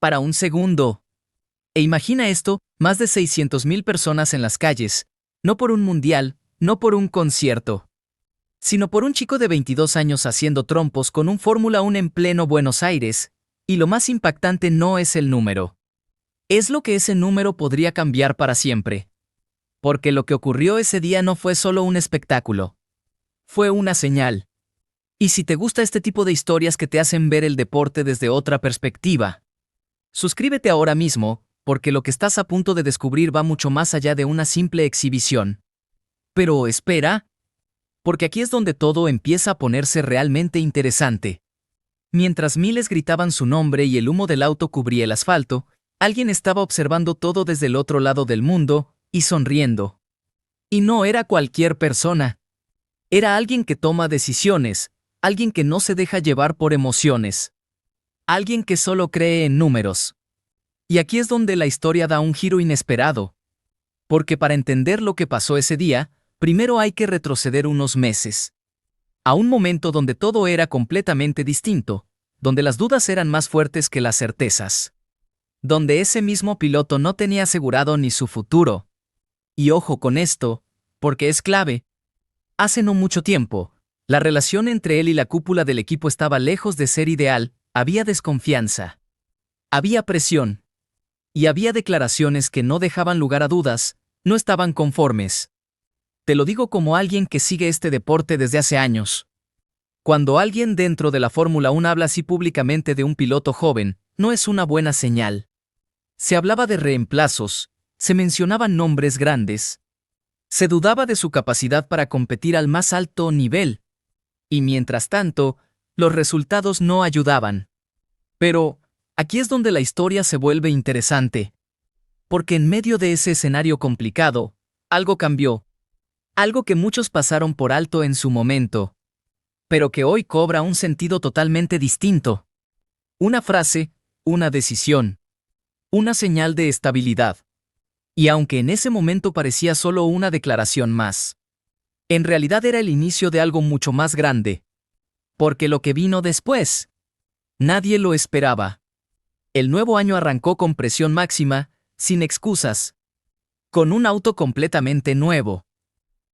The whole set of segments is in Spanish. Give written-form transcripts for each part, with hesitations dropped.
para un segundo. E imagina esto, más de 600,000 personas en las calles, no por un mundial, no por un concierto, sino por un chico de 22 años haciendo trompos con un Fórmula 1 en pleno Buenos Aires, y lo más impactante no es el número. Es lo que ese número podría cambiar para siempre. Porque lo que ocurrió ese día no fue solo un espectáculo. Fue una señal. Y si te gusta este tipo de historias que te hacen ver el deporte desde otra perspectiva, suscríbete ahora mismo, porque lo que estás a punto de descubrir va mucho más allá de una simple exhibición. Pero espera, porque aquí es donde todo empieza a ponerse realmente interesante. Mientras miles gritaban su nombre y el humo del auto cubría el asfalto, alguien estaba observando todo desde el otro lado del mundo y sonriendo. Y no era cualquier persona. Era alguien que toma decisiones, alguien que no se deja llevar por emociones. Alguien que solo cree en números. Y aquí es donde la historia da un giro inesperado. Porque para entender lo que pasó ese día, primero hay que retroceder unos meses. A un momento donde todo era completamente distinto, donde las dudas eran más fuertes que las certezas. Donde ese mismo piloto no tenía asegurado ni su futuro. Y ojo con esto, porque es clave. Hace no mucho tiempo, la relación entre él y la cúpula del equipo estaba lejos de ser ideal, había desconfianza. Había presión. Y había declaraciones que no dejaban lugar a dudas, no estaban conformes. Te lo digo como alguien que sigue este deporte desde hace años. Cuando alguien dentro de la Fórmula 1 habla así públicamente de un piloto joven, no es una buena señal. Se hablaba de reemplazos, se mencionaban nombres grandes. Se dudaba de su capacidad para competir al más alto nivel. Y mientras tanto, los resultados no ayudaban. Pero, aquí es donde la historia se vuelve interesante. Porque en medio de ese escenario complicado, algo cambió. Algo que muchos pasaron por alto en su momento. Pero que hoy cobra un sentido totalmente distinto. Una frase, una decisión. Una señal de estabilidad. Y aunque en ese momento parecía solo una declaración más, en realidad era el inicio de algo mucho más grande. Porque lo que vino después, nadie lo esperaba. El nuevo año arrancó con presión máxima, sin excusas. Con un auto completamente nuevo.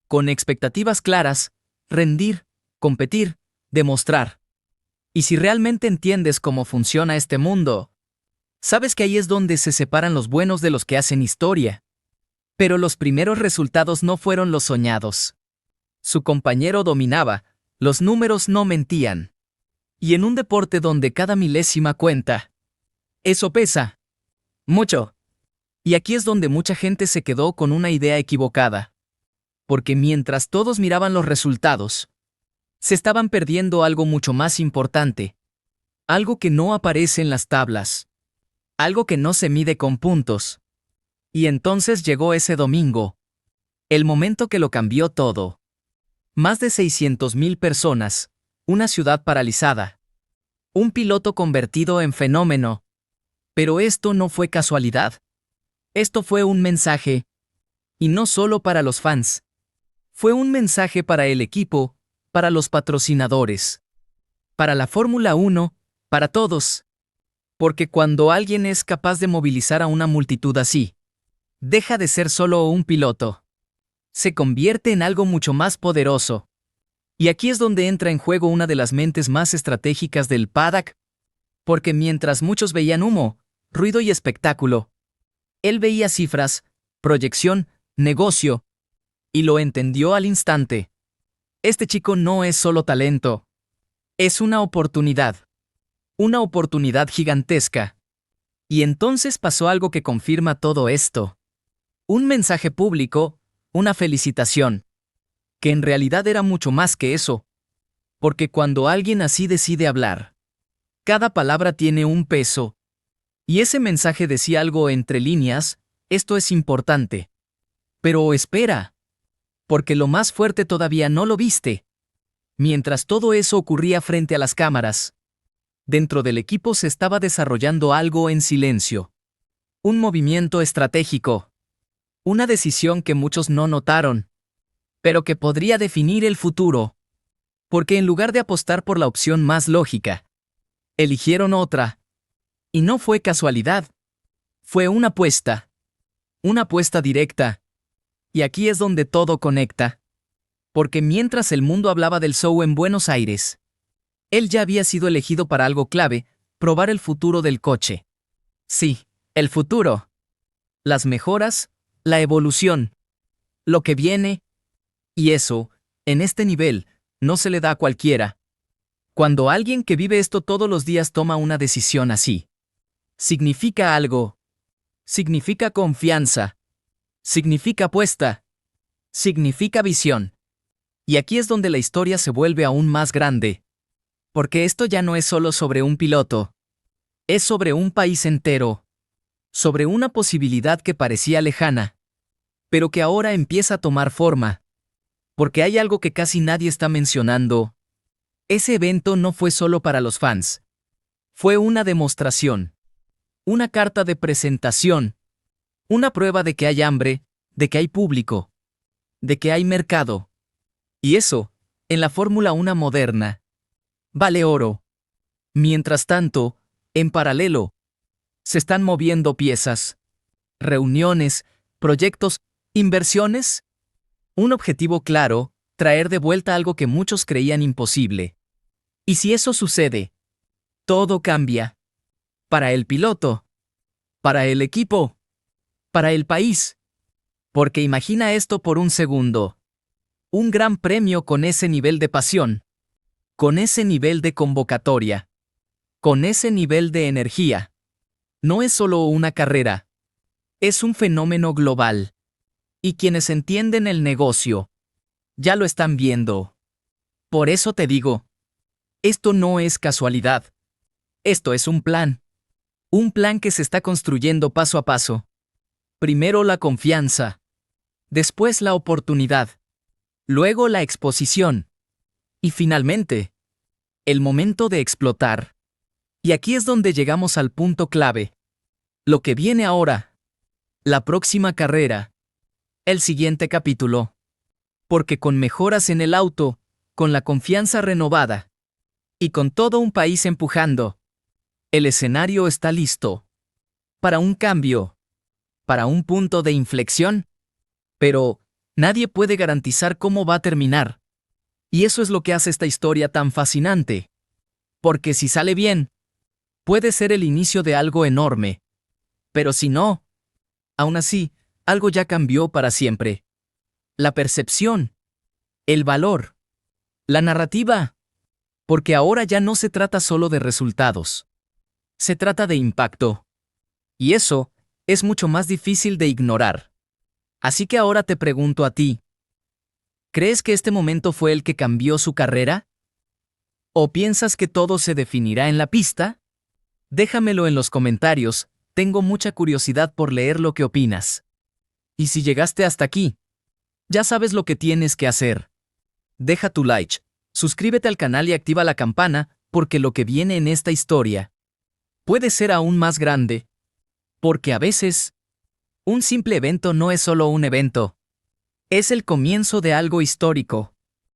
Con expectativas claras, rendir, competir, demostrar. Y si realmente entiendes cómo funciona este mundo, sabes que ahí es donde se separan los buenos de los que hacen historia. Pero los primeros resultados no fueron los soñados. Su compañero dominaba, los números no mentían. Y en un deporte donde cada milésima cuenta, eso pesa. Mucho. Y aquí es donde mucha gente se quedó con una idea equivocada. Porque mientras todos miraban los resultados, se estaban perdiendo algo mucho más importante. Algo que no aparece en las tablas. Algo que no se mide con puntos. Y entonces llegó ese domingo. El momento que lo cambió todo. Más de 600,000 personas, una ciudad paralizada. Un piloto convertido en fenómeno. Pero esto no fue casualidad. Esto fue un mensaje. Y no solo para los fans. Fue un mensaje para el equipo, para los patrocinadores. Para la Fórmula 1, para todos. Porque cuando alguien es capaz de movilizar a una multitud así, deja de ser solo un piloto. Se convierte en algo mucho más poderoso. Y aquí es donde entra en juego una de las mentes más estratégicas del paddock. Porque mientras muchos veían humo, ruido y espectáculo, él veía cifras, proyección, negocio. Y lo entendió al instante. Este chico no es solo talento. Es una oportunidad. Una oportunidad gigantesca. Y entonces pasó algo que confirma todo esto. Un mensaje público, una felicitación. Que en realidad era mucho más que eso. Porque cuando alguien así decide hablar, cada palabra tiene un peso. Y ese mensaje decía algo entre líneas, esto es importante. Pero espera. Porque lo más fuerte todavía no lo viste. Mientras todo eso ocurría frente a las cámaras, dentro del equipo se estaba desarrollando algo en silencio. Un movimiento estratégico. Una decisión que muchos no notaron, pero que podría definir el futuro. Porque en lugar de apostar por la opción más lógica, eligieron otra. Y no fue casualidad. Fue una apuesta. Una apuesta directa. Y aquí es donde todo conecta. Porque mientras el mundo hablaba del show en Buenos Aires, él ya había sido elegido para algo clave, probar el futuro del coche. Sí, el futuro. Las mejoras, la evolución. Lo que viene. Y eso, en este nivel, no se le da a cualquiera. Cuando alguien que vive esto todos los días toma una decisión así, significa algo. Significa confianza. Significa apuesta. Significa visión. Y aquí es donde la historia se vuelve aún más grande. Porque esto ya no es solo sobre un piloto. Es sobre un país entero. Sobre una posibilidad que parecía lejana, pero que ahora empieza a tomar forma. Porque hay algo que casi nadie está mencionando. Ese evento no fue solo para los fans. Fue una demostración. Una carta de presentación. Una prueba de que hay hambre, de que hay público, de que hay mercado. Y eso, en la Fórmula 1 moderna, vale oro. Mientras tanto, en paralelo, se están moviendo piezas, reuniones, proyectos, inversiones. Un objetivo claro, traer de vuelta algo que muchos creían imposible. Y si eso sucede, todo cambia. Para el piloto, para el equipo, para el país. Porque imagina esto por un segundo. Un gran premio con ese nivel de pasión, con ese nivel de convocatoria, con ese nivel de energía. No es solo una carrera. Es un fenómeno global. Y quienes entienden el negocio, ya lo están viendo. Por eso te digo, esto no es casualidad. Esto es un plan. Un plan que se está construyendo paso a paso. Primero la confianza. Después la oportunidad. Luego la exposición. Y finalmente, el momento de explotar. Y aquí es donde llegamos al punto clave. Lo que viene ahora. La próxima carrera. El siguiente capítulo. Porque con mejoras en el auto, con la confianza renovada, y con todo un país empujando, el escenario está listo. Para un cambio. Para un punto de inflexión. Pero nadie puede garantizar cómo va a terminar. Y eso es lo que hace esta historia tan fascinante. Porque si sale bien, puede ser el inicio de algo enorme. Pero si no, aún así, algo ya cambió para siempre. La percepción. El valor. La narrativa. Porque ahora ya no se trata solo de resultados. Se trata de impacto. Y eso es mucho más difícil de ignorar. Así que ahora te pregunto a ti. ¿Crees que este momento fue el que cambió su carrera? ¿O piensas que todo se definirá en la pista? Déjamelo en los comentarios, tengo mucha curiosidad por leer lo que opinas. Y si llegaste hasta aquí, ya sabes lo que tienes que hacer. Deja tu like, suscríbete al canal y activa la campana, porque lo que viene en esta historia puede ser aún más grande. Porque a veces, un simple evento no es solo un evento. Es el comienzo de algo histórico.